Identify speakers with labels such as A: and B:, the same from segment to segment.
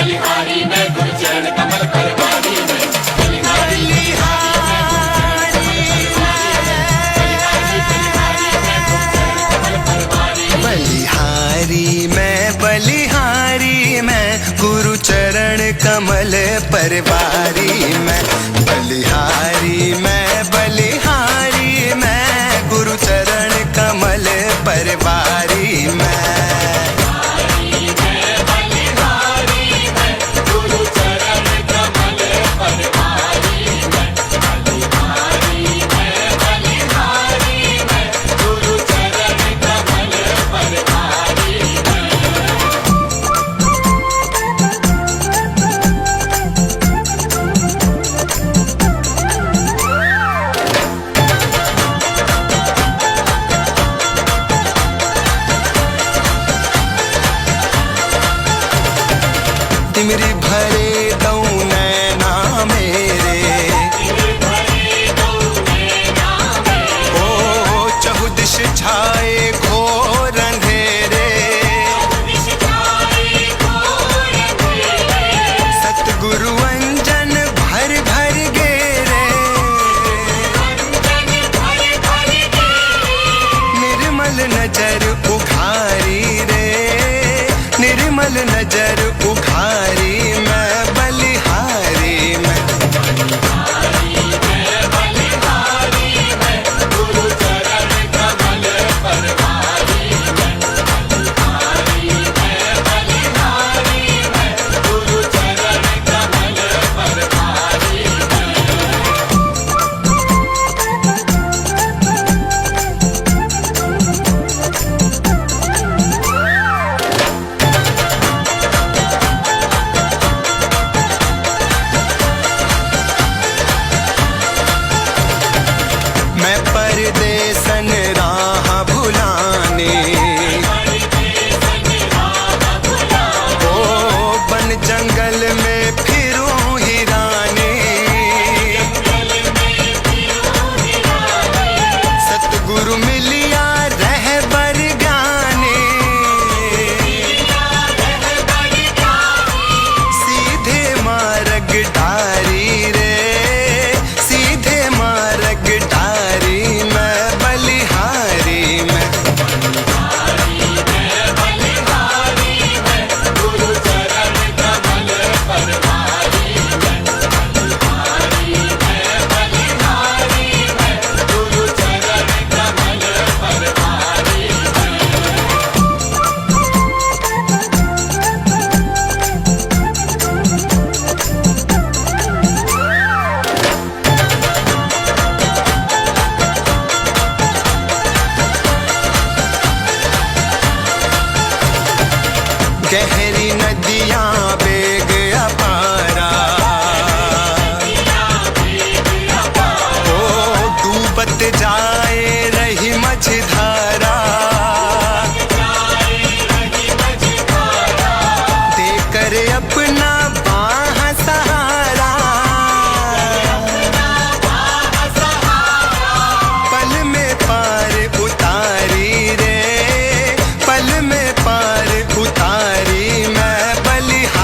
A: बलिहारी में गुरुचरण कमल परवारी में
B: बलिहारी में गुरुचरण कमल परवारी में बलिहारी में गुरुचरण कमल परवारी में तिमरी भरे दऊ नैना मेरे ओ चहुदिश छाए घोर अंधेरे सतगुरु अंजन भर भर गेरे निर्मल नजर उघारी रे निर्मल नजर उघारी मैं बलिहारी में
A: गुरुचरण कमल परवारी में गुरुचरण कमल परवारी
B: मैं परदेसन राह भुलाने ओ बन जंगल में फिरूं हिराने सतगुरु मिलिया रहबर गाने सीधे मार्ग डारी रे सीधे मार्ग डारी मैं बलिहारी में
A: गुरुचरण कमल परवारी में गुरुचरण कमल परवारी
B: गहरी नदियां बेग अपारा ओ डूबत जाए रही मझधारा देकर अपना बाह सहारा पल में पार उतारी रे पल में पार उतारी मैं बलिहारी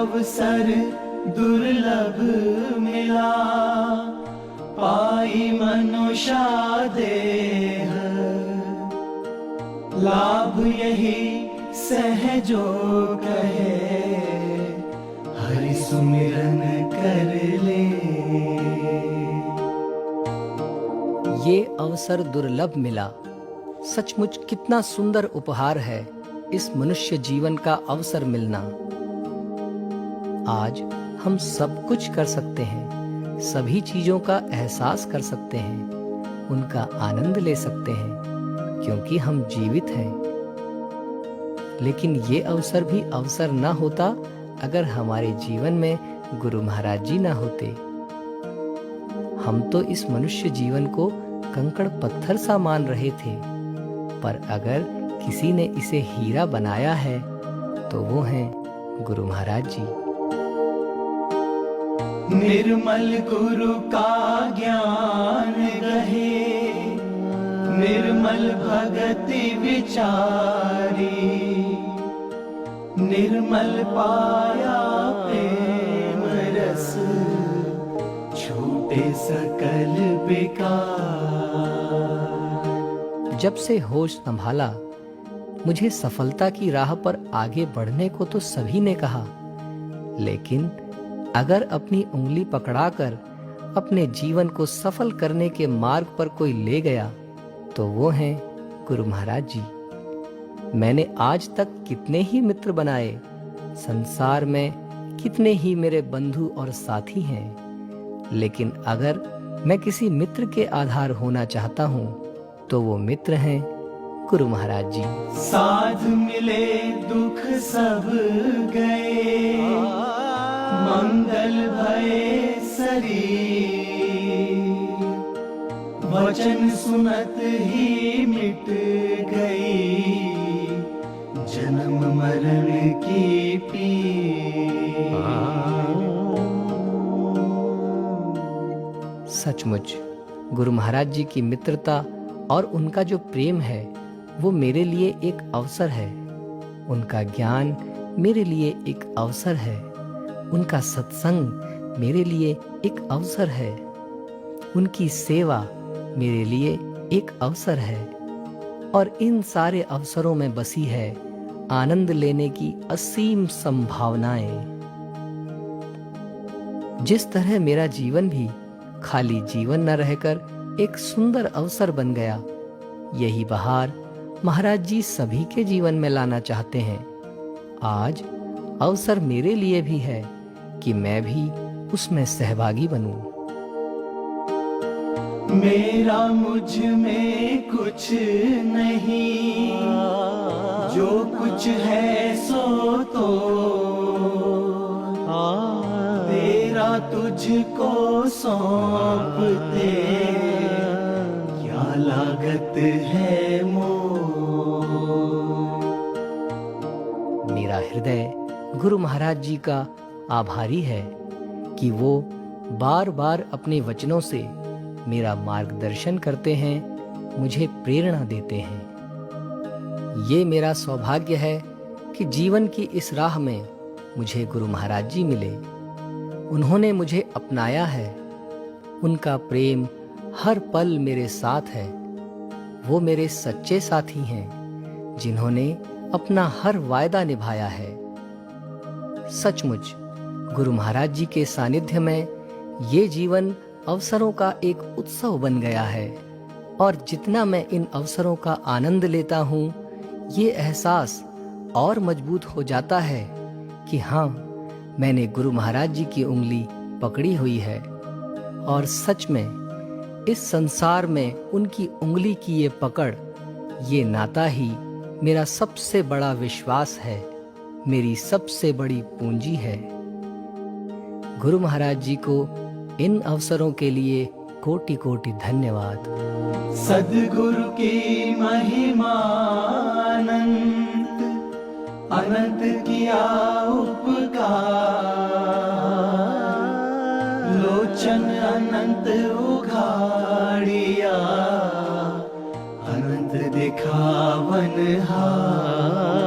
C: अवसर दुर्लभ मिला, पाई मनुष्या देह। लाभ यही सहजो कहे, हरि सुमिरन कर ले।
D: ये अवसर दुर्लभ मिला। सचमुच कितना सुंदर उपहार है इस मनुष्य जीवन का अवसर मिलना। आज हम सब कुछ कर सकते हैं, सभी चीजों का एहसास कर सकते हैं, उनका आनंद ले सकते हैं, क्योंकि हम जीवित हैं। लेकिन ये अवसर भी अवसर ना होता अगर हमारे जीवन में गुरु महाराज जी ना होते। हम तो इस मनुष्य जीवन को कंकड़ पत्थर सा मान रहे थे, पर अगर किसी ने इसे हीरा बनाया है तो वो हैं गुरु महाराज जी।
C: निर्मल गुरु का ज्ञान गहे, निर्मल भगति विचारी। निर्मल पाया प्रेम रस, छूटे सकल बेकार।
D: जब से होश संभाला, मुझे सफलता की राह पर आगे बढ़ने को तो सभी ने कहा, लेकिन अगर अपनी उंगली पकड़ाकर अपने जीवन को सफल करने के मार्ग पर कोई ले गया तो वो हैं गुरु महाराज जी। मैंने आज तक कितने ही मित्र बनाए, संसार में कितने ही मेरे बंधु और साथी हैं, लेकिन अगर मैं किसी मित्र के आधार होना चाहता हूँ तो वो मित्र हैं गुरु महाराज जी।
C: साध मिले दुख सब गए, मंगल भये शरीर। वचन सुनत ही मिट गई, जन्म मरण की पीर।
D: सचमुच गुरु महाराज जी की मित्रता और उनका जो प्रेम है वो मेरे लिए एक अवसर है। उनका ज्ञान मेरे लिए एक अवसर है, उनका सत्संग मेरे लिए एक अवसर है, उनकी सेवा मेरे लिए एक अवसर है, और इन सारे अवसरों में बसी है आनंद लेने की असीम संभावनाएं। जिस तरह मेरा जीवन भी खाली जीवन न रहकर एक सुंदर अवसर बन गया, यही बहार महाराज जी सभी के जीवन में लाना चाहते हैं। आज अवसर मेरे लिए भी है कि मैं भी उसमें सहभागी बनूं।
C: मेरा मुझ में कुछ नहीं, जो कुछ है सो तो तेरा तुझको सौंपते, क्या लागत है मोह।
D: मेरा हृदय गुरु महाराज जी का आभारी है कि वो बार बार अपने वचनों से मेरा मार्गदर्शन करते हैं, मुझे प्रेरणा देते हैं। ये मेरा सौभाग्य है कि जीवन की इस राह में मुझे गुरु महाराज जी मिले। उन्होंने मुझे अपनाया है, उनका प्रेम हर पल मेरे साथ है। वो मेरे सच्चे साथी हैं, जिन्होंने अपना हर वायदा निभाया है। सचमुच गुरु महाराज जी के सानिध्य में ये जीवन अवसरों का एक उत्सव बन गया है, और जितना मैं इन अवसरों का आनंद लेता हूँ, ये एहसास और मजबूत हो जाता है कि हाँ, मैंने गुरु महाराज जी की उंगली पकड़ी हुई है, और सच में इस संसार में उनकी उंगली की ये पकड़, ये नाता ही मेरा सबसे बड़ा विश्वास है, मेरी सबसे बड़ी पूंजी है। गुरु महाराज जी को इन अवसरों के लिए कोटि कोटि धन्यवाद।
C: सद्गुरु की महिमा अनंत, अनंत किया उपकार। लोचन अनंत उघाड़िया, अनंत दिखावन हार।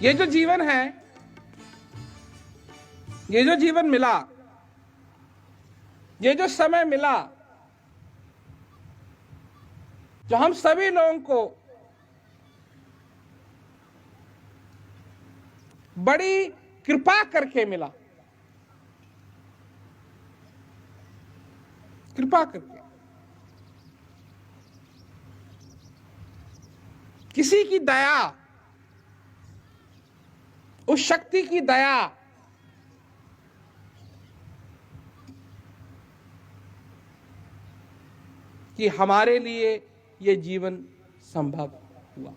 E: ये जो जीवन है, ये जो जीवन मिला, ये जो समय मिला, जो हम सभी लोगों को बड़ी कृपा करके मिला, कृपा करके, किसी की दया, उस शक्ति की दया, कि हमारे लिए यह जीवन संभव हुआ।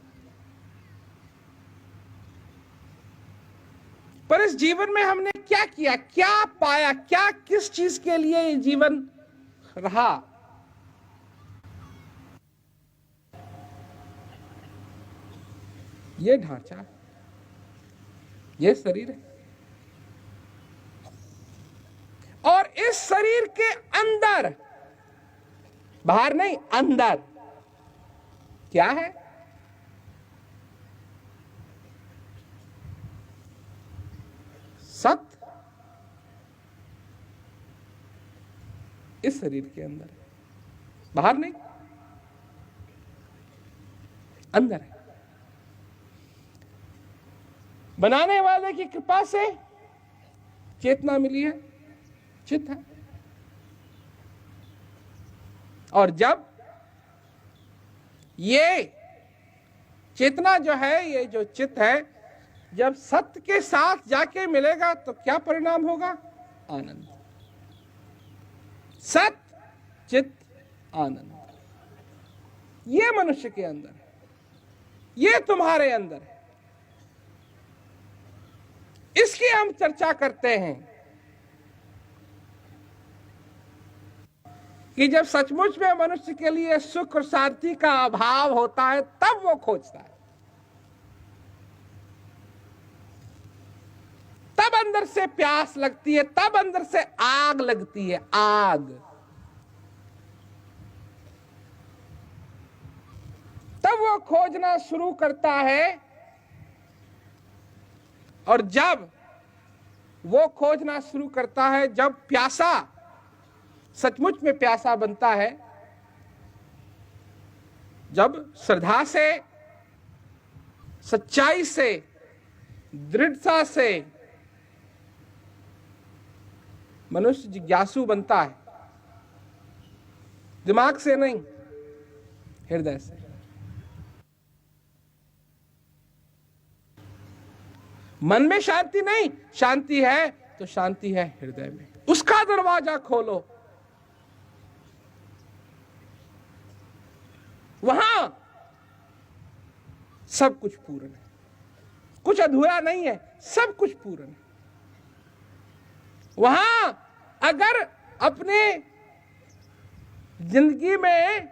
E: पर इस जीवन में हमने क्या किया, क्या पाया, क्या किस चीज के लिए ये जीवन रहा? ये ढांचा, ये शरीर है, और इस शरीर के अंदर, बाहर नहीं, अंदर क्या है? सत्य। इस शरीर के अंदर है, बाहर नहीं, अंदर है। बनाने वाले की कृपा से चेतना मिली है, चित्त है। और जब ये चेतना जो है, ये जो चित्त है, जब सत्य के साथ जाके मिलेगा तो क्या परिणाम होगा? आनंद। सत्य, चित्त, आनंद। ये मनुष्य के अंदर है, ये तुम्हारे अंदर है। इसकी हम चर्चा करते हैं कि जब सचमुच में मनुष्य के लिए सुख और शांति का अभाव होता है, तब वो खोजता है, तब अंदर से प्यास लगती है, तब अंदर से आग लगती है, आग। तब वो खोजना शुरू करता है, और जब वो खोजना शुरू करता है, जब प्यासा सचमुच में प्यासा बनता है, जब श्रद्धा से, सच्चाई से, दृढ़ता से मनुष्य जिज्ञासु बनता है, दिमाग से नहीं, हृदय से। मन में शांति नहीं, शांति है तो शांति है हृदय में। उसका दरवाजा खोलो, वहां सब कुछ पूर्ण है, कुछ अधूरा नहीं है, सब कुछ पूर्ण है। वहां अगर अपने जिंदगी में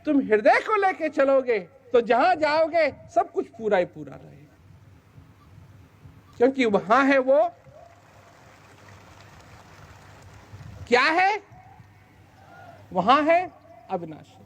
E: तुम हृदय को लेके चलोगे तो जहां जाओगे सब कुछ पूरा ही पूरा रहेगा, क्योंकि वहां है वो क्या है? वहां है अविनाशी।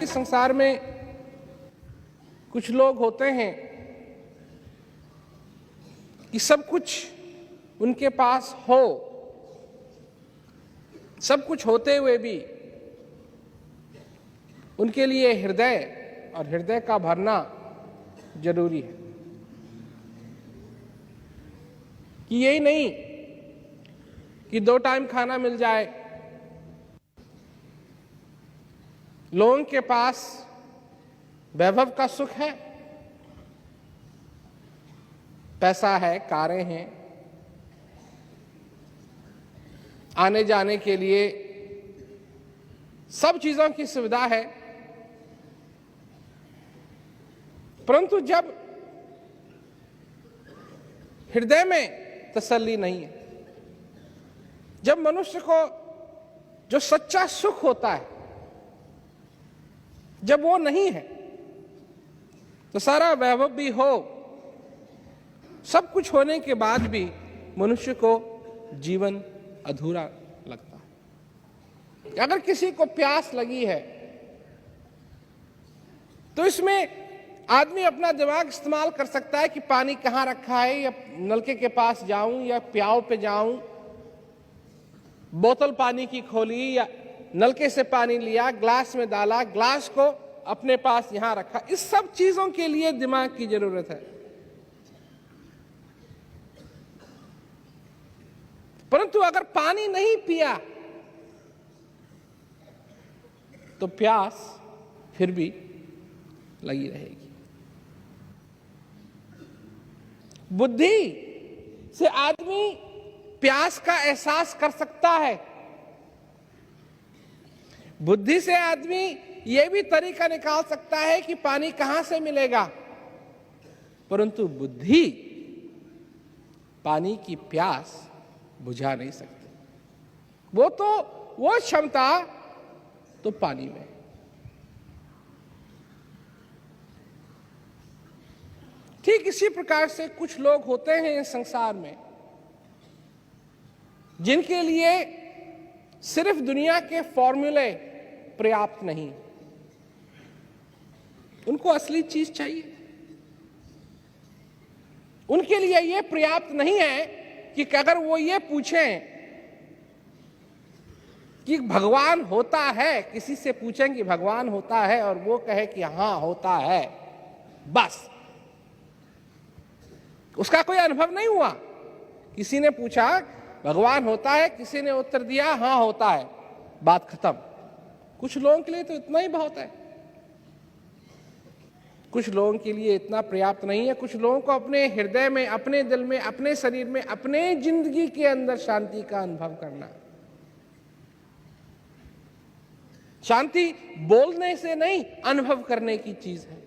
E: संसार में कुछ लोग होते हैं कि सब कुछ उनके पास हो, सब कुछ होते हुए भी उनके लिए हृदय और हृदय का भरना जरूरी है। कि यही नहीं कि 2 टाइम खाना मिल जाए, लोगों के पास वैभव का सुख है, पैसा है, कारें हैं, आने जाने के लिए सब चीजों की सुविधा है, परंतु जब हृदय में तसल्ली नहीं है, जब मनुष्य को जो सच्चा सुख होता है जब वो नहीं है, तो सारा वैभव भी हो, सब कुछ होने के बाद भी मनुष्य को जीवन अधूरा लगता है। अगर किसी को प्यास लगी है तो इसमें आदमी अपना दिमाग इस्तेमाल कर सकता है कि पानी कहाँ रखा है, या नलके के पास जाऊं या प्याऊ पे जाऊं, बोतल पानी की खोली या नलके से पानी लिया, ग्लास में डाला, ग्लास को अपने पास यहां रखा। इस सब चीजों के लिए दिमाग की जरूरत है। परंतु अगर पानी नहीं पिया तो प्यास फिर भी लगी रहेगी। बुद्धि से आदमी प्यास का एहसास कर सकता है, बुद्धि से आदमी यह भी तरीका निकाल सकता है कि पानी कहां से मिलेगा, परंतु बुद्धि पानी की प्यास बुझा नहीं सकती। वो क्षमता तो पानी में। ठीक इसी प्रकार से कुछ लोग होते हैं इस संसार में जिनके लिए सिर्फ दुनिया के फॉर्मूले पर्याप्त नहीं, उनको असली चीज चाहिए। उनके लिए यह पर्याप्त नहीं है कि अगर वो ये पूछें कि भगवान होता है, किसी से पूछें कि भगवान होता है और वो कहे कि हां होता है, बस उसका कोई अनुभव नहीं हुआ। किसी ने पूछा भगवान होता है, किसी ने उत्तर दिया हां होता है, बात खत्म। कुछ लोगों के लिए तो इतना ही बहुत है, कुछ लोगों के लिए इतना पर्याप्त नहीं है। कुछ लोगों को अपने हृदय में, अपने दिल में, अपने शरीर में, अपने जिंदगी के अंदर शांति का अनुभव करना। शांति बोलने से नहीं, अनुभव करने की चीज है।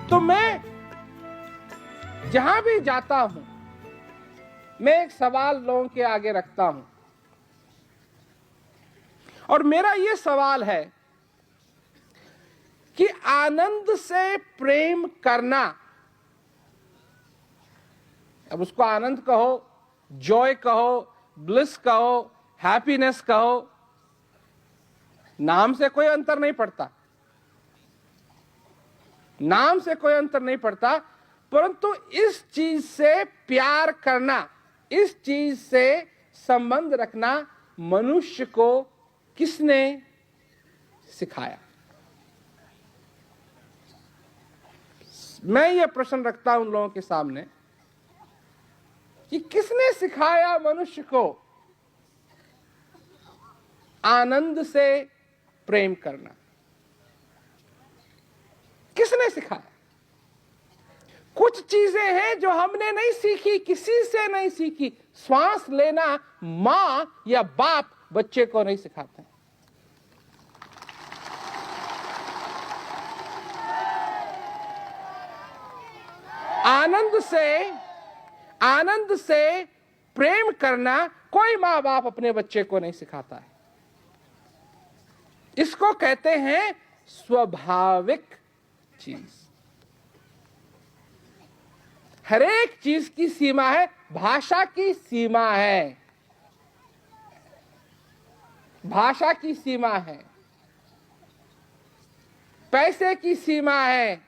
E: तो मैं जहां भी जाता हूं, मैं एक सवाल लोगों के आगे रखता हूं, और मेरा यह सवाल है कि आनंद से प्रेम करना, अब उसको आनंद कहो, जॉय कहो, ब्लिस कहो, हैप्पीनेस कहो, नाम से कोई अंतर नहीं पड़ता, नाम से कोई अंतर नहीं पड़ता, परंतु इस चीज से प्यार करना, इस चीज से संबंध रखना मनुष्य को किसने सिखाया? मैं ये प्रश्न रखता हूं लोगों के सामने कि किसने सिखाया मनुष्य को आनंद से प्रेम करना? किसने सिखाया? कुछ चीजें हैं जो हमने नहीं सीखी, किसी से नहीं सीखी। श्वास लेना मां या बाप बच्चे को नहीं सिखाते। आनंद से प्रेम करना कोई मां बाप अपने बच्चे को नहीं सिखाता है। इसको कहते हैं स्वाभाविक चीज। हर एक चीज की सीमा है, भाषा की सीमा है, भाषा की सीमा है, पैसे की सीमा है,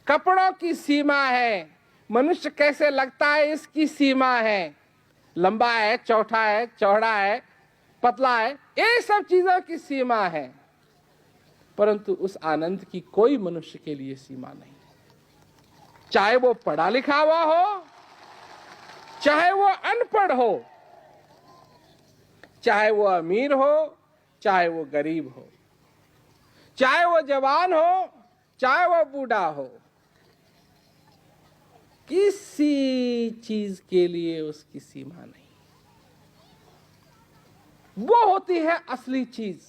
E: कपड़ों की सीमा है, मनुष्य कैसे लगता है इसकी सीमा है, लंबा है, चौड़ा है, चौड़ा है, पतला है, ये सब चीजों की सीमा है, परंतु उस आनंद की कोई मनुष्य के लिए सीमा नहीं। चाहे वो पढ़ा लिखा हुआ हो, चाहे वो अनपढ़ हो, चाहे वो अमीर हो, चाहे वो गरीब हो, चाहे वो जवान हो, चाहे वो बूढ़ा हो, किसी चीज के लिए उसकी सीमा नहीं। वो होती है असली चीज।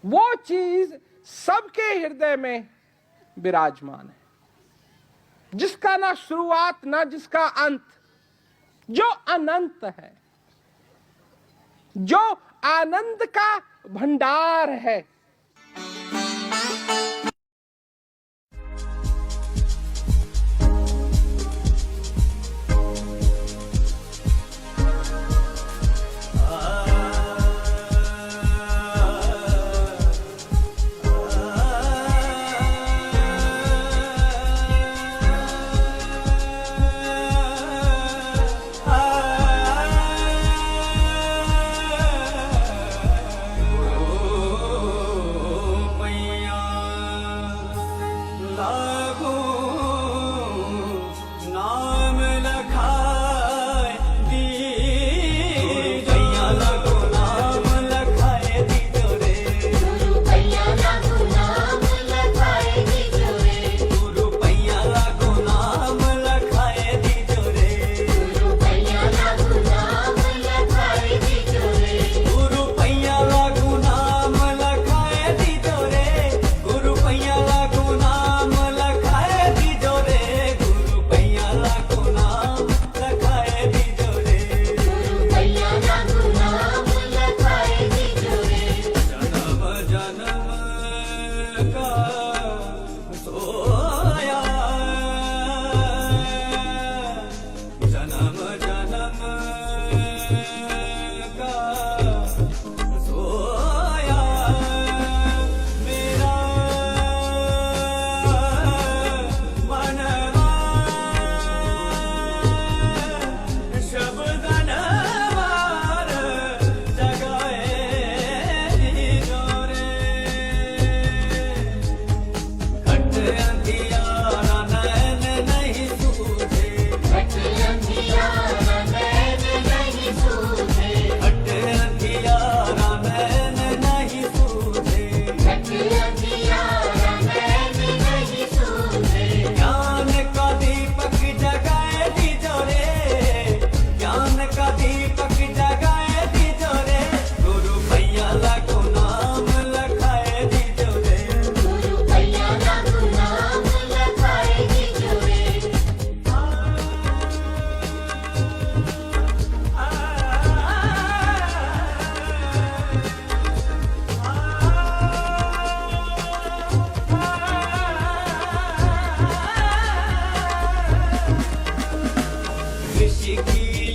E: वो चीज सबके हृदय में विराजमान है, जिसका ना शुरुआत ना जिसका अंत, जो अनंत है, जो आनंद का भंडार है।
C: ऋषि की